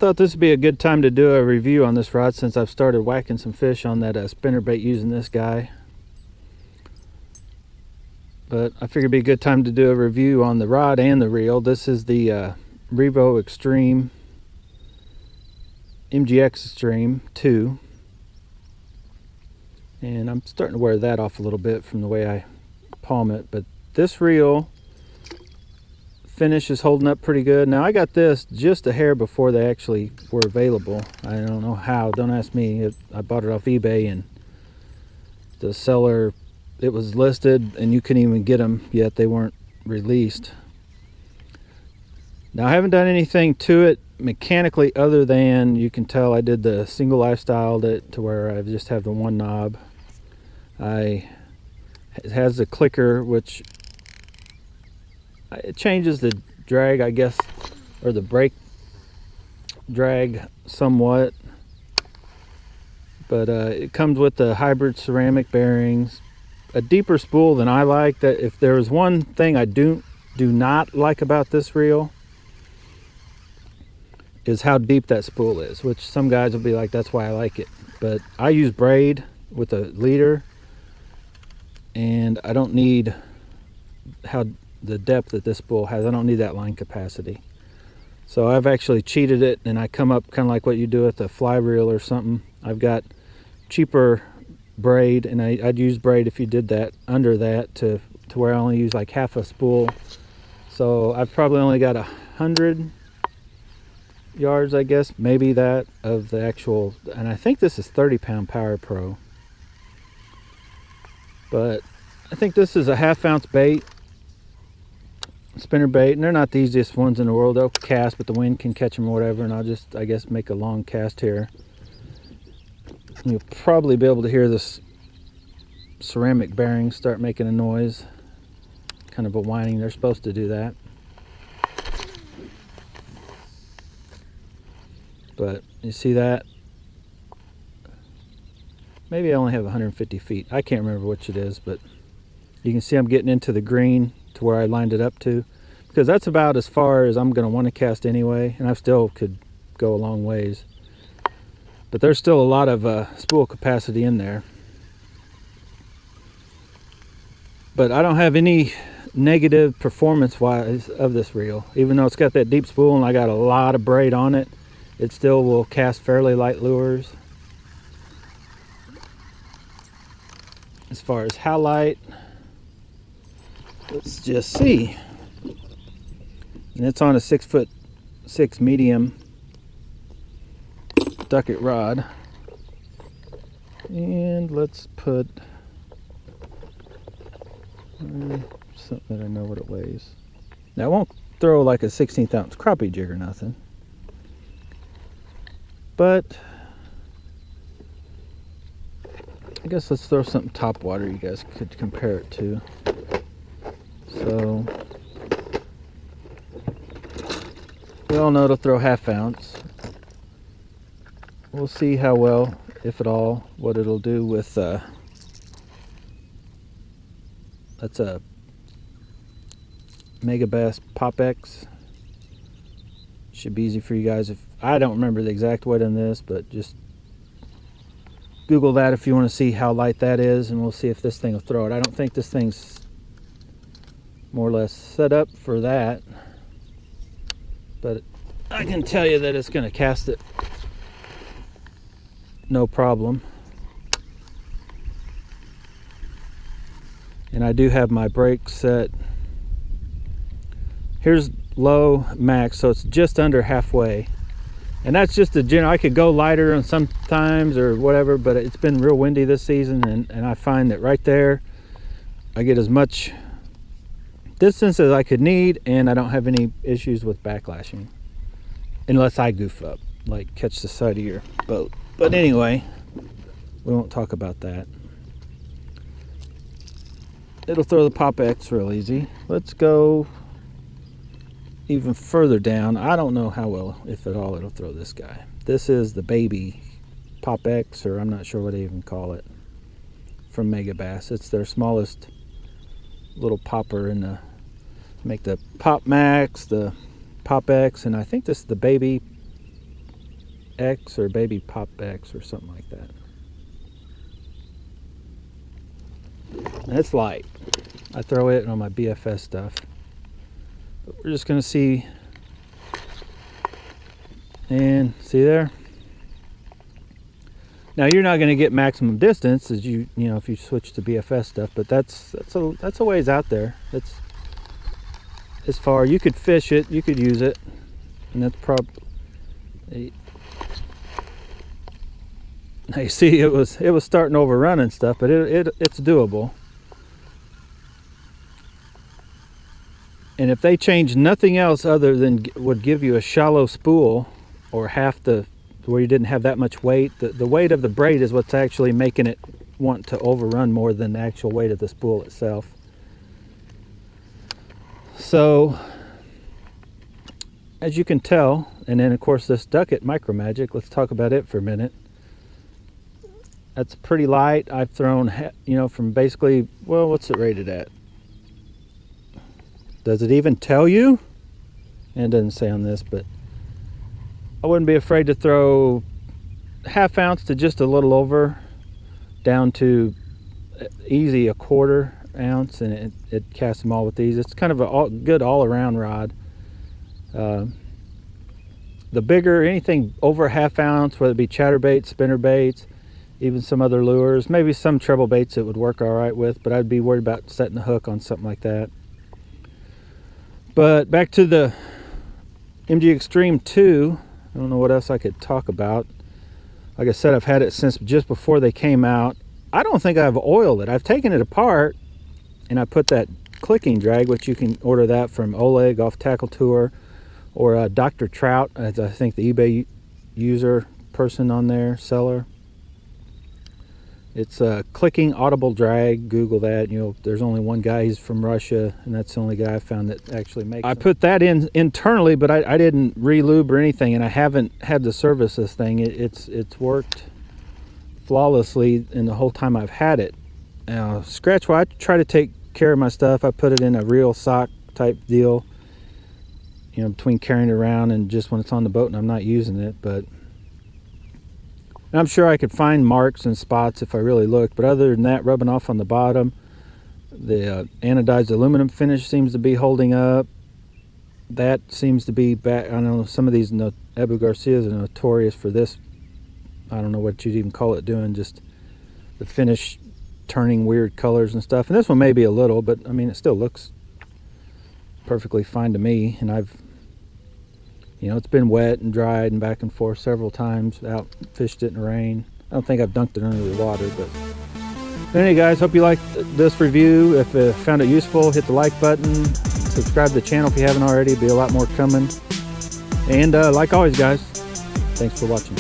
thought this would be a good time to do a review on this rod since I've started whacking some fish on that spinnerbait using this guy. But I figured it'd be a good time to do a review on the rod and the reel. This is the Revo Extreme mgxtreme2. And I'm starting to wear that off a little bit from the way I palm it. But this reel finish is holding up pretty good. Now I got this just a hair before they actually were available. I don't know how, don't ask me. I bought it off eBay, and the seller, it was listed and you couldn't even get them yet. They weren't released. Now I haven't done anything to it mechanically other than, you can tell I did the synglelyfestyle to where I just have the one knob. It has the clicker, which it changes the drag, I guess, or the brake drag somewhat. But it comes with the hybrid ceramic bearings, a deeper spool than I like. That if there was one thing I do not like about this reel, is how deep that spool is, which some guys will be like, that's why I like it. But I use braid with a leader, and I don't need the depth that this spool has. I don't need that line capacity. So I've actually cheated it, and I come up kind of like what you do with a fly reel or something. I've got cheaper braid, and I'd use braid if you did that under that to where I only use like half a spool. So I've probably only got 100 yards, I guess, maybe that, of the actual, and I think this is 30-pound Power Pro. But I think this is a 1/2 ounce bait, spinner bait, and they're not the easiest ones in the world. They'll cast, but the wind can catch them or whatever, and I'll just, I guess, make a long cast here. And you'll probably be able to hear this ceramic bearing start making a noise, kind of a whining. They're supposed to do that. But you see that? Maybe I only have 150 feet. I can't remember which it is, but you can see I'm getting into the green to where I lined it up to, because that's about as far as I'm going to want to cast anyway, and I still could go a long ways. But there's still a lot of spool capacity in there. But I don't have any negative performance-wise of this reel. Even though it's got that deep spool and I got a lot of braid on it, it still will cast fairly light lures. As far as how light, let's just see. And it's on a 6'6" medium Duckett rod. And let's put something that I know what it weighs. Now I won't throw like a 16th ounce crappie jig or nothing, but I guess let's throw something top water you guys could compare it to. So we all know it'll throw 1/2 ounce. We'll see how well, if at all, what it'll do with that's a Mega Bass Pop X. Should be easy for you guys. If I don't remember the exact weight on this, but just Google that if you want to see how light that is, and we'll see if this thing will throw it. I don't think this thing's more or less set up for that, but I can tell you that it's going to cast it no problem. And I do have my brake set. Here's low, max, so it's just under halfway. And that's just a general. I could go lighter on sometimes or whatever, but it's been real windy this season, and I find that right there I get as much distance as I could need, and I don't have any issues with backlashing unless I goof up, like catch the side of your boat. But anyway, we won't talk about that. It'll throw the Pop X real easy. Let's go even further down. I don't know how well, if at all, it'll throw this guy. This is the baby Pop X, or I'm not sure what they even call it, from Mega Bass. It's their smallest little popper in the, make the Pop Max, the Pop X, and I think this is the baby X or Baby Pop X or something like that. And it's light. I throw it on my BFS stuff. But we're just gonna see, and see there. Now you're not gonna get maximum distance as you know if you switch to BFS stuff, but that's a ways out there. That's as far. You could fish it, you could use it, and that's probably. Now you see it was starting to overrun and stuff, but it's doable. And if they change nothing else other than would give you a shallow spool or half the where you didn't have that much weight, the weight of the braid is what's actually making it want to overrun more than the actual weight of the spool itself. So as you can tell, and then of course this Duckett Micro Magic, let's talk about it for a minute. That's pretty light. I've thrown, you know, from basically, well, what's it rated at? Does it even tell you? And it doesn't say on this, but I wouldn't be afraid to throw ½ ounce to just a little over, down to easy 1/4 ounce, and it casts them all with these. It's kind of a good all-around rod. The bigger, anything over ½ ounce, whether it be chatterbaits, spinnerbaits, even some other lures, maybe some treble baits it would work all right with, but I'd be worried about setting the hook on something like that. But back to the mgxtreme2, I don't know what else I could talk about. Like I said, I've had it since just before they came out. I don't think I've oiled it. I've taken it apart and I put that clicking drag, which you can order that from Oleg off Tackle Tour, or Dr. Trout, I think the eBay user person on there, seller. It's a clicking audible drag. Google that. You know, there's only one guy. He's from Russia, and that's the only guy I found that actually makes them. I put that in internally, but I didn't re-lube or anything, and I haven't had to service this thing. It's worked flawlessly in the whole time I've had it. Scratch wire, I try to take care of my stuff. I put it in a real sock type deal, you know, between carrying it around and just when it's on the boat and I'm not using it. But I'm sure I could find marks and spots if I really looked, but other than that, rubbing off on the bottom, the anodized aluminum finish seems to be holding up. That seems to be back. I don't know, some of these Ebu Garcias are notorious for this. I don't know what you'd even call it, doing just the finish turning weird colors and stuff. And this one may be a little, but I mean, it still looks perfectly fine to me. And I've, you know, it's been wet and dried and back and forth several times, out fished it in the rain. I don't think I've dunked it under the water, but anyway guys, hope you liked this review. If you found it useful, hit the like button, subscribe to the channel if you haven't already. Be a lot more coming. And like always guys, thanks for watching.